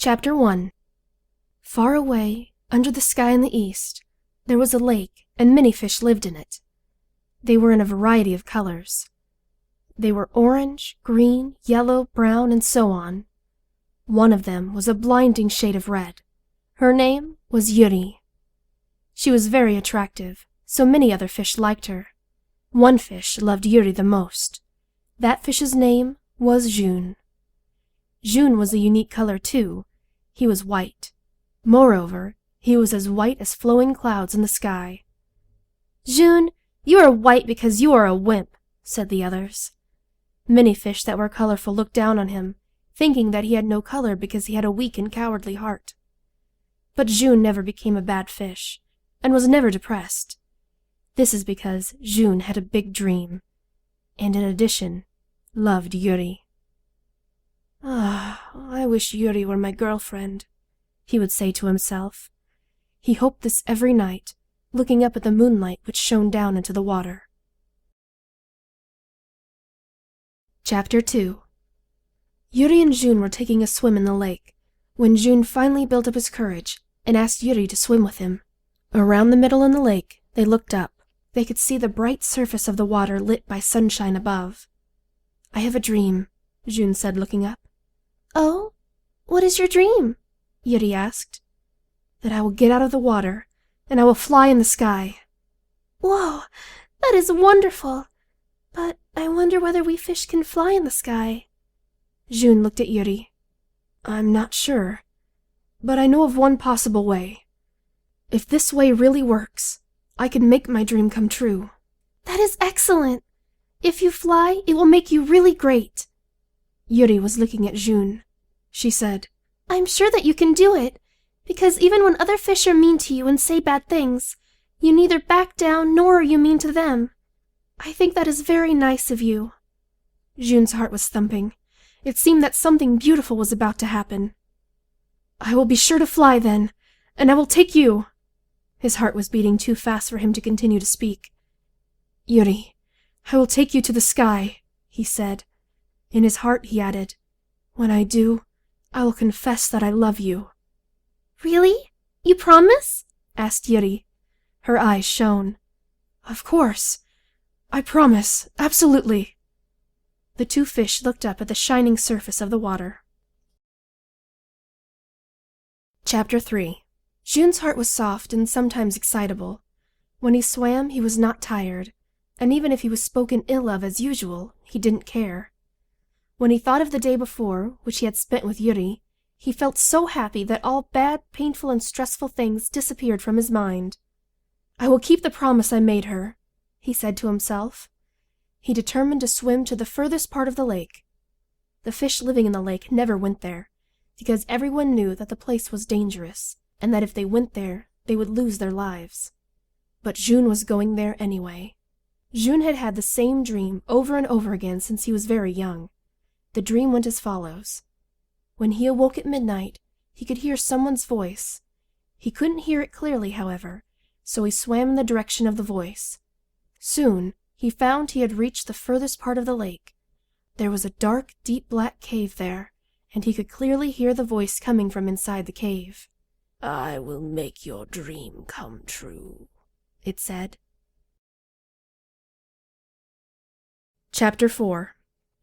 Chapter 1. Far away, under the sky in the east, there was a lake, and many fish lived in it. They were in a variety of colors. They were orange, green, yellow, brown, and so on. One of them was a blinding shade of red. Her name was ZYUN. She was very attractive, so many other fish liked her. One fish loved ZYUN the most. That fish's name was ZYUN. ZYUN was a unique color too. He was white. Moreover, he was as white as flowing clouds in the sky. "ZYUN, you are white because you are a wimp," said the others. Many fish that were colorful looked down on him, thinking that he had no color because he had a weak and cowardly heart. But ZYUN never became a bad fish, and was never depressed. This is because ZYUN had a big dream, and in addition, loved ZYUN. I wish ZYUN were my girlfriend," he would say to himself. He hoped this every night, looking up at the moonlight which shone down into the water. Chapter 2. ZYUN and ZYUN were taking a swim in the lake, when ZYUN finally built up his courage and asked ZYUN to swim with him. Around the middle in the lake, they looked up. They could see the bright surface of the water lit by sunshine above. "I have a dream," ZYUN said, looking up. "Oh? What is your dream?" ZYUN asked. "That I will get out of the water, and I will fly in the sky." "Whoa, that is wonderful! But I wonder whether we fish can fly in the sky." ZYUN looked at ZYUN. "I'm not sure, but I know of one possible way. If this way really works, I can make my dream come true." "That is excellent! If you fly, it will make you really great." ZYUN was looking at ZYUN. She said, "I'm sure that you can do it, because even when other fish are mean to you and say bad things, you neither back down nor are you mean to them. I think that is very nice of you." ZYUN's heart was thumping. It seemed that something beautiful was about to happen. "I will be sure to fly then, and I will take you." His heart was beating too fast for him to continue to speak. "ZYUN, I will take you to the sky," he said. In his heart he added, "When I do, I will confess that I love you." "Really? You promise?" asked ZYUN. Her eyes shone. "Of course. I promise, absolutely." The two fish looked up at the shining surface of the water. Chapter 3. ZYUN's heart was soft and sometimes excitable. When he swam, he was not tired, and even if he was spoken ill of as usual, he didn't care. When he thought of the day before, which he had spent with ZYUN, he felt so happy that all bad, painful, and stressful things disappeared from his mind. "I will keep the promise I made her," he said to himself. He determined to swim to the furthest part of the lake. The fish living in the lake never went there, because everyone knew that the place was dangerous, and that if they went there, they would lose their lives. But ZYUN was going there anyway. ZYUN had had the same dream over and over again since he was very young. The dream went as follows. When he awoke at midnight, he could hear someone's voice. He couldn't hear it clearly, however, so he swam in the direction of the voice. Soon, he found he had reached the furthest part of the lake. There was a dark, deep black cave there, and he could clearly hear the voice coming from inside the cave. "I will make your dream come true," it said. Chapter 4.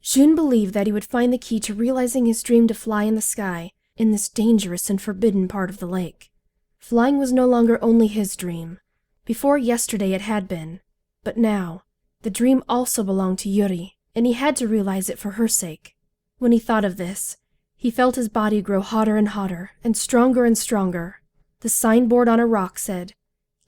ZYUN believed that he would find the key to realizing his dream to fly in the sky in this dangerous and forbidden part of the lake. Flying was no longer only his dream. Before yesterday it had been, but now the dream also belonged to ZYUN, and he had to realize it for her sake. When he thought of this, he felt his body grow hotter and hotter, and stronger. The signboard on a rock said,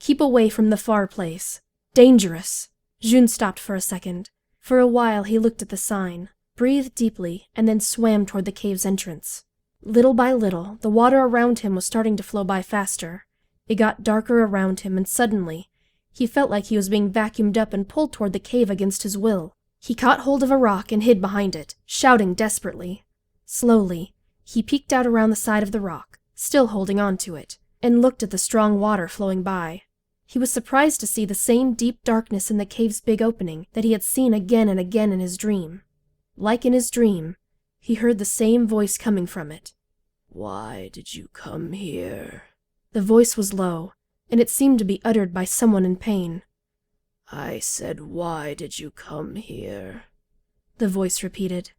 "Keep away from the far place. Dangerous." ZYUN stopped for a second. For a while he looked at the sign, breathed deeply, and then swam toward the cave's entrance. Little by little, the water around him was starting to flow by faster. It got darker around him, and suddenly, he felt like he was being vacuumed up and pulled toward the cave against his will. He caught hold of a rock and hid behind it, shouting desperately. Slowly, he peeked out around the side of the rock, still holding on to it, and looked at the strong water flowing by. He was surprised to see the same deep darkness in the cave's big opening that he had seen again and again in his dream. Like in his dream, he heard the same voice coming from it. Why did you come here? The voice was low, and it seemed to be uttered by someone in pain. I said, why did you come here? The voice repeated.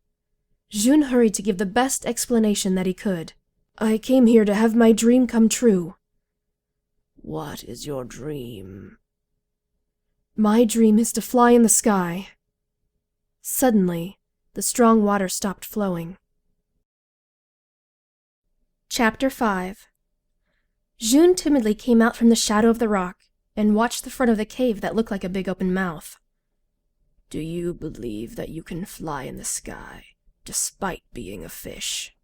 ZYUN hurried to give the best explanation that he could. I came here to have my dream come true. What is your dream? My dream is to fly in the sky. Suddenly, the strong water stopped flowing. Chapter 5. ZYUN timidly came out from the shadow of the rock and watched the front of the cave that looked like a big open mouth. Do you believe that you can fly in the sky, despite being a fish?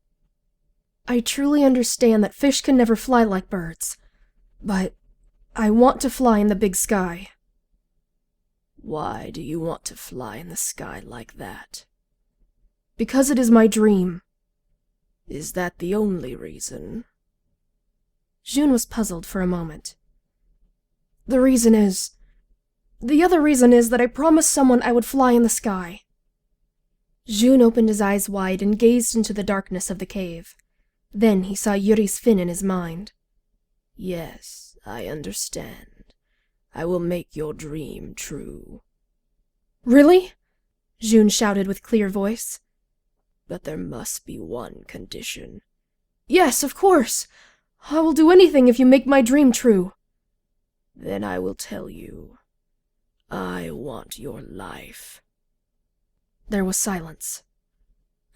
I truly understand that fish can never fly like birds, but I want to fly in the big sky. Why do you want to fly in the sky like that? Because it is my dream. Is that the only reason? ZYUN was puzzled for a moment. The other reason is that I promised someone I would fly in the sky. ZYUN opened his eyes wide and gazed into the darkness of the cave. Then he saw Yuri's fin in his mind. Yes, I understand. I will make your dream true. Really? ZYUN shouted with clear voice. But there must be one condition. Yes, of course. I will do anything if you make my dream true. Then I will tell you. I want your life. There was silence.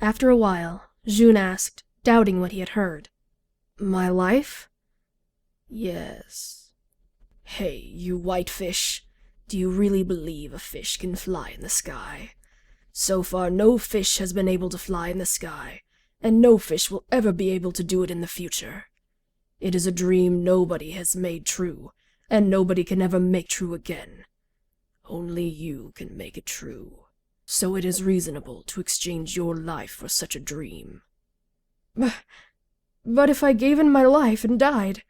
After a while, ZYUN asked, doubting what he had heard. My life? Yes. Hey, you white fish. Do you really believe a fish can fly in the sky? So far, no fish has been able to fly in the sky, and no fish will ever be able to do it in the future. It is a dream nobody has made true, and nobody can ever make true again. Only you can make it true. So it is reasonable to exchange your life for such a dream. But if I gave in my life and died,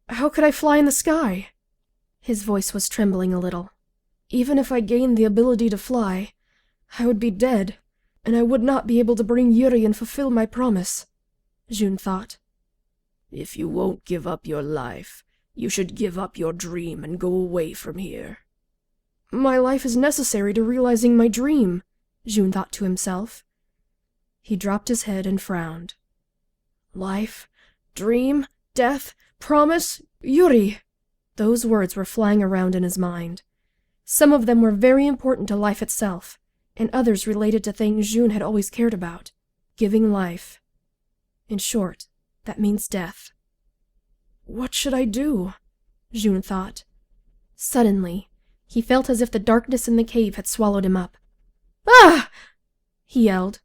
how could I fly in the sky? His voice was trembling a little. Even if I gained the ability to fly, I would be dead, and I would not be able to bring Yuri and fulfill my promise, ZYUN thought. If you won't give up your life, you should give up your dream and go away from here. My life is necessary to realizing my dream, ZYUN thought to himself. He dropped his head and frowned. Life, dream, death, promise, Yuri. Those words were flying around in his mind. Some of them were very important to life itself, and others related to things ZYUN had always cared about, giving life. In short, that means death. What should I do? ZYUN thought. Suddenly, he felt as if the darkness in the cave had swallowed him up. Ah! He yelled,